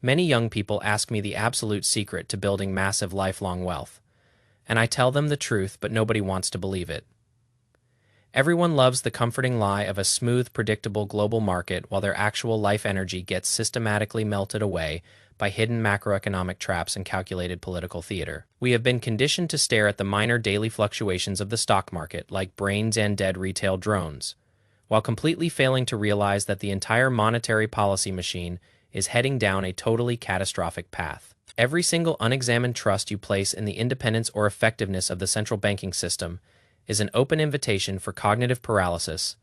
Many young people ask me the absolute secret to building massive lifelong wealth, and I tell them the truth, but nobody wants to believe it. Everyone loves the comforting lie of a smooth, predictable global market while their actual life energy gets systematically melted away by hidden macroeconomic traps and calculated political theater. We have been conditioned to stare at the minor daily fluctuations of the stock market like brains and dead retail drones, while completely failing to realize that the entire monetary policy machine is heading down a totally catastrophic path. Every single unexamined trust you place in the independence or effectiveness of the central banking system is an open invitation for cognitive paralysis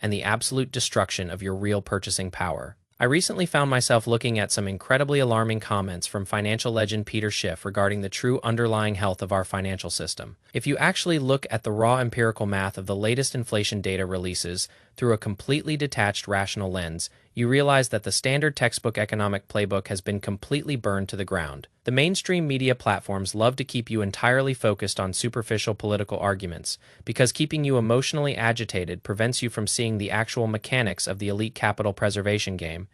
and the absolute destruction of your real purchasing power. I recently found myself looking at some incredibly alarming comments from financial legend Peter Schiff regarding the true underlying health of our financial system. If you actually look at the raw empirical math of the latest inflation data releases through a completely detached rational lens, you realize that the standard textbook economic playbook has been completely burned to the ground. The mainstream media platforms love to keep you entirely focused on superficial political arguments, because keeping you emotionally agitated prevents you from seeing the actual mechanics of the elite capital preservation game.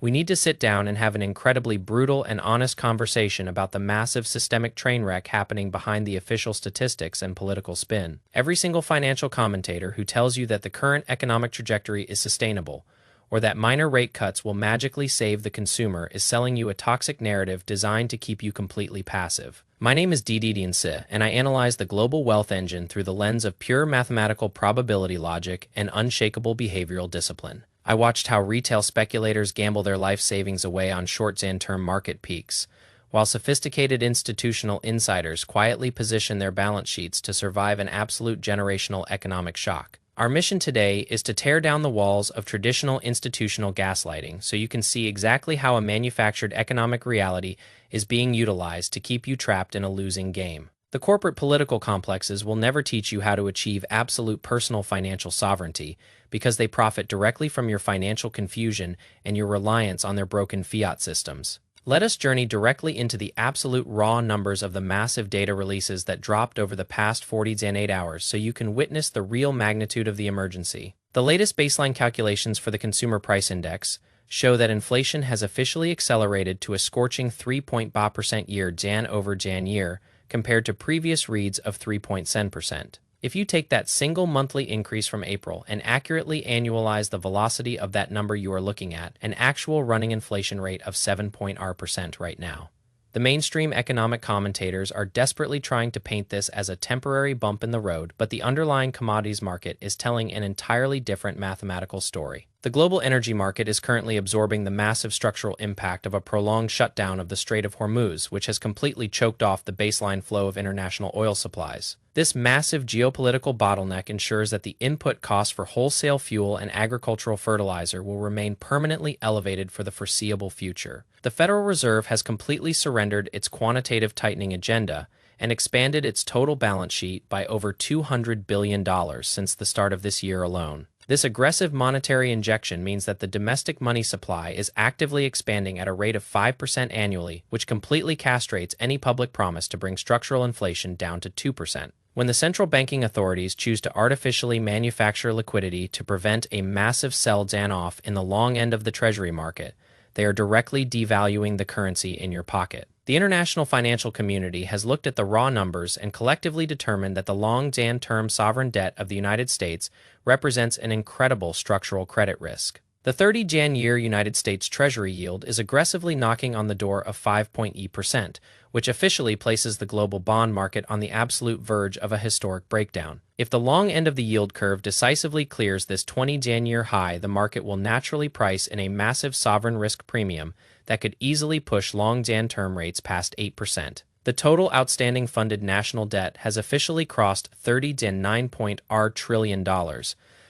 We need to sit down and have an incredibly brutal and honest conversation about the massive systemic train wreck happening behind the official statistics and political spin. Every single financial commentator who tells you that the current economic trajectory is sustainable, or that minor rate cuts will magically save the consumer, is selling you a toxic narrative designed to keep you completely passive. My name is Didi, and I analyze the global wealth engine through the lens of pure mathematical probability logic and unshakable behavioral discipline. I watched how retail speculators gamble their life savings away on short and term market peaks, while sophisticated institutional insiders quietly position their balance sheets to survive an absolute generational economic shock. Our mission today is to tear down the walls of traditional institutional gaslighting so you can see exactly how a manufactured economic reality is being utilized to keep you trapped in a losing game. The corporate political complexes will never teach you how to achieve absolute personal financial sovereignty because they profit directly from your financial confusion and your reliance on their broken fiat systems. Let us journey directly into the absolute raw numbers of the massive data releases that dropped over the past 48 hours so you can witness the real magnitude of the emergency. The latest baseline calculations for the Consumer Price Index show that inflation has officially accelerated to a scorching 3.5% year Jan over Jan year, compared to previous reads of 3.7%. If you take that single monthly increase from April and accurately annualize the velocity of that number, you are looking at an actual running inflation rate of 7% right now. The mainstream economic commentators are desperately trying to paint this as a temporary bump in the road, but the underlying commodities market is telling an entirely different mathematical story. The global energy market is currently absorbing the massive structural impact of a prolonged shutdown of the Strait of Hormuz, which has completely choked off the baseline flow of international oil supplies. This massive geopolitical bottleneck ensures that the input costs for wholesale fuel and agricultural fertilizer will remain permanently elevated for the foreseeable future. The Federal Reserve has completely surrendered its quantitative tightening agenda and expanded its total balance sheet by over $200 billion since the start of this year alone. This aggressive monetary injection means that the domestic money supply is actively expanding at a rate of 5% annually, which completely castrates any public promise to bring structural inflation down to 2%. When the central banking authorities choose to artificially manufacture liquidity to prevent a massive sell-down off in the long end of the treasury market, they are directly devaluing the currency in your pocket. The international financial community has looked at the raw numbers and collectively determined that the long-term sovereign debt of the United States represents an incredible structural credit risk. The 30-year United States Treasury yield is aggressively knocking on the door of 5%, which officially places the global bond market on the absolute verge of a historic breakdown. If the long end of the yield curve decisively clears this 20-year high, the market will naturally price in a massive sovereign risk premium that could easily push long-term rates past 8%. The total outstanding funded national debt has officially crossed $39 trillion,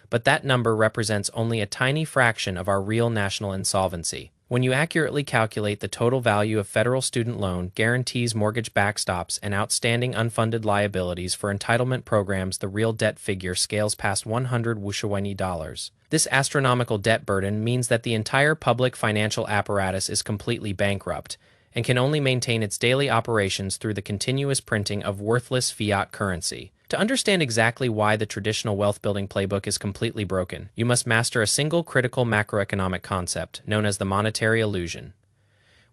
but that number represents only a tiny fraction of our real national insolvency. When you accurately calculate the total value of federal student loan, guarantees, mortgage backstops, and outstanding unfunded liabilities for entitlement programs, the real debt figure scales past $100 billion. This astronomical debt burden means that the entire public financial apparatus is completely bankrupt and can only maintain its daily operations through the continuous printing of worthless fiat currency. To understand exactly why the traditional wealth-building playbook is completely broken, you must master a single critical macroeconomic concept known as the monetary illusion.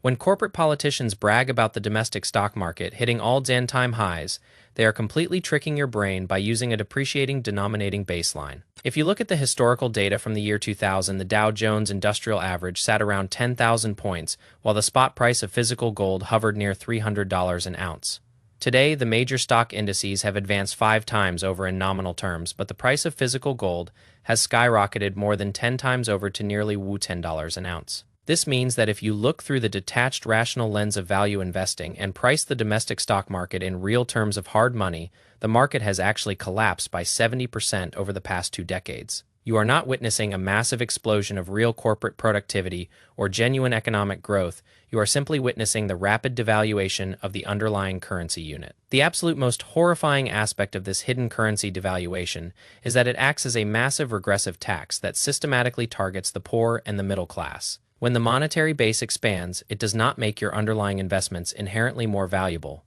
When corporate politicians brag about the domestic stock market hitting all-time highs, they are completely tricking your brain by using a depreciating denominating baseline. If you look at the historical data from the year 2000, the Dow Jones Industrial Average sat around 10,000 points, while the spot price of physical gold hovered near $300 an ounce. Today, the major stock indices have advanced 5 times over in nominal terms, but the price of physical gold has skyrocketed more than 10 times over to nearly $10 an ounce. This means that if you look through the detached rational lens of value investing and price the domestic stock market in real terms of hard money, the market has actually collapsed by 70% over the past 2 decades. You are not witnessing a massive explosion of real corporate productivity or genuine economic growth. You are simply witnessing the rapid devaluation of the underlying currency unit. The absolute most horrifying aspect of this hidden currency devaluation is that it acts as a massive regressive tax that systematically targets the poor and the middle class. When the monetary base expands, it does not make your underlying investments inherently more valuable.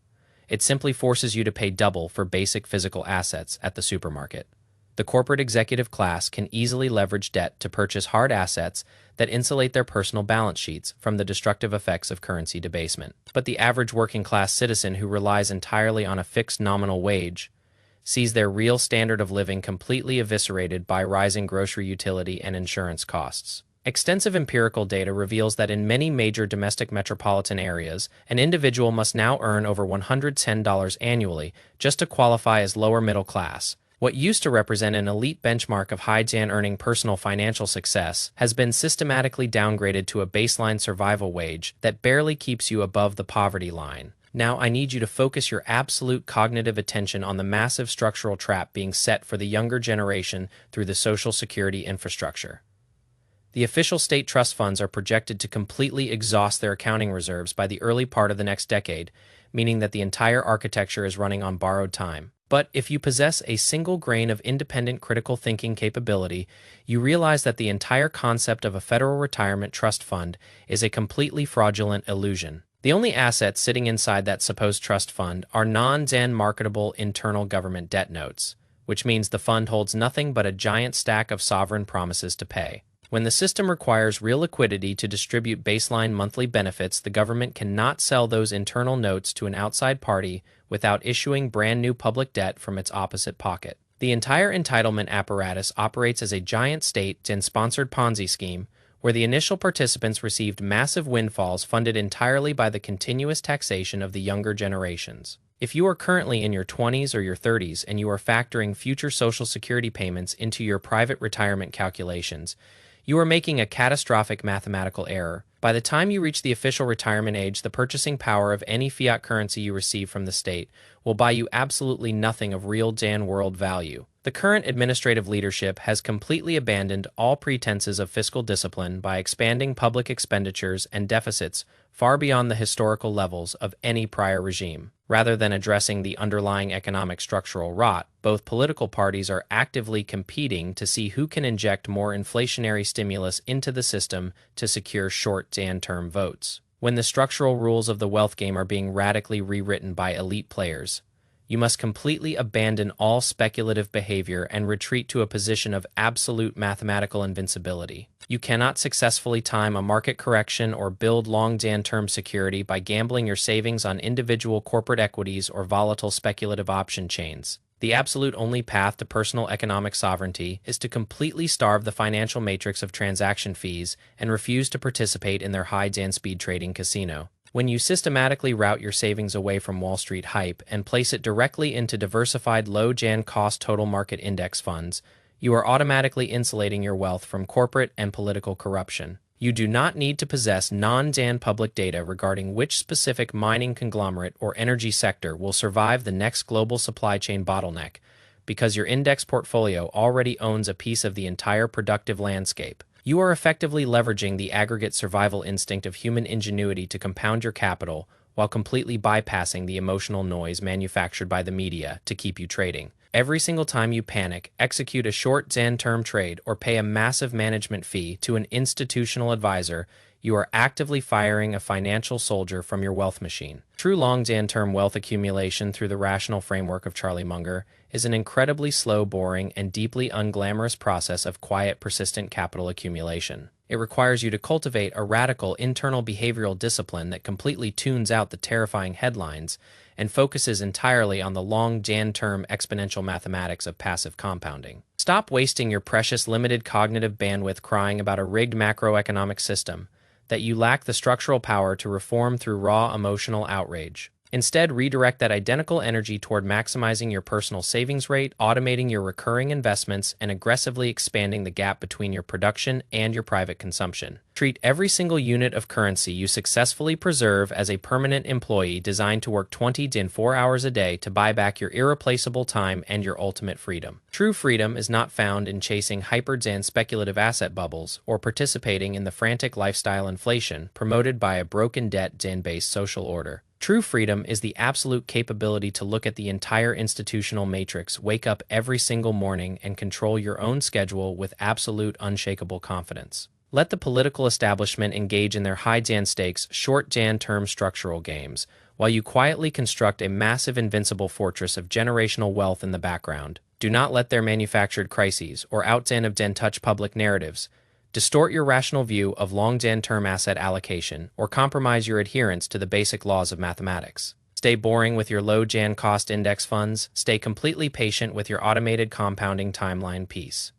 It simply forces you to pay double for basic physical assets at the supermarket. The corporate executive class can easily leverage debt to purchase hard assets that insulate their personal balance sheets from the destructive effects of currency debasement. But the average working class citizen who relies entirely on a fixed nominal wage sees their real standard of living completely eviscerated by rising grocery, utility, and insurance costs. Extensive empirical data reveals that in many major domestic metropolitan areas, an individual must now earn over $110 annually just to qualify as lower middle class. What used to represent an elite benchmark of high-jan earning personal financial success has been systematically downgraded to a baseline survival wage that barely keeps you above the poverty line. Now I need you to focus your absolute cognitive attention on the massive structural trap being set for the younger generation through the Social Security infrastructure. The official state trust funds are projected to completely exhaust their accounting reserves by the early part of the next decade, meaning that the entire architecture is running on borrowed time. But if you possess a single grain of independent critical thinking capability, you realize that the entire concept of a federal retirement trust fund is a completely fraudulent illusion. The only assets sitting inside that supposed trust fund are non-Dan marketable internal government debt notes, which means the fund holds nothing but a giant stack of sovereign promises to pay. When the system requires real liquidity to distribute baseline monthly benefits, the government cannot sell those internal notes to an outside party without issuing brand new public debt from its opposite pocket. The entire entitlement apparatus operates as a giant state-sponsored Ponzi scheme, where the initial participants received massive windfalls funded entirely by the continuous taxation of the younger generations. If you are currently in your 20s or your 30s and you are factoring future Social Security payments into your private retirement calculations, you are making a catastrophic mathematical error. By the time you reach the official retirement age, the purchasing power of any fiat currency you receive from the state will buy you absolutely nothing of real Dan world value. The current administrative leadership has completely abandoned all pretenses of fiscal discipline by expanding public expenditures and deficits far beyond the historical levels of any prior regime. Rather than addressing the underlying economic structural rot, both political parties are actively competing to see who can inject more inflationary stimulus into the system to secure short-term votes. When the structural rules of the wealth game are being radically rewritten by elite players, you must completely abandon all speculative behavior and retreat to a position of absolute mathematical invincibility. You cannot successfully time a market correction or build long-term security by gambling your savings on individual corporate equities or volatile speculative option chains. The absolute only path to personal economic sovereignty is to completely starve the financial matrix of transaction fees and refuse to participate in their high-dan speed trading casino. When you systematically route your savings away from Wall Street hype and place it directly into diversified low-jan cost total market index funds, you are automatically insulating your wealth from corporate and political corruption. You do not need to possess non-Dan public data regarding which specific mining conglomerate or energy sector will survive the next global supply chain bottleneck, because your index portfolio already owns a piece of the entire productive landscape. You are effectively leveraging the aggregate survival instinct of human ingenuity to compound your capital while completely bypassing the emotional noise manufactured by the media to keep you trading. Every single time you panic, execute a short-term trade, or pay a massive management fee to an institutional advisor, you are actively firing a financial soldier from your wealth machine. True long-term wealth accumulation through the rational framework of Charlie Munger is an incredibly slow, boring, and deeply unglamorous process of quiet, persistent capital accumulation. It requires you to cultivate a radical internal behavioral discipline that completely tunes out the terrifying headlines and focuses entirely on the long Jan-term exponential mathematics of passive compounding. Stop wasting your precious limited cognitive bandwidth crying about a rigged macroeconomic system that you lack the structural power to reform through raw emotional outrage. Instead, redirect that identical energy toward maximizing your personal savings rate, automating your recurring investments, and aggressively expanding the gap between your production and your private consumption. Treat every single unit of currency you successfully preserve as a permanent employee designed to work 20 to 4 hours a day to buy back your irreplaceable time and your ultimate freedom. True freedom is not found in chasing hyper-Zen speculative asset bubbles or participating in the frantic lifestyle inflation promoted by a broken debt Zen-based social order. True freedom is the absolute capability to look at the entire institutional matrix, wake up every single morning, and control your own schedule with absolute unshakable confidence. Let the political establishment engage in their high Jan stakes, short Jan term structural games, while you quietly construct a massive invincible fortress of generational wealth in the background. Do not let their manufactured crises or out-Jan of Den touch public narratives, distort your rational view of long Jan term asset allocation, or compromise your adherence to the basic laws of mathematics. Stay boring with your low Jan cost index funds. Stay completely patient with your automated compounding timeline piece.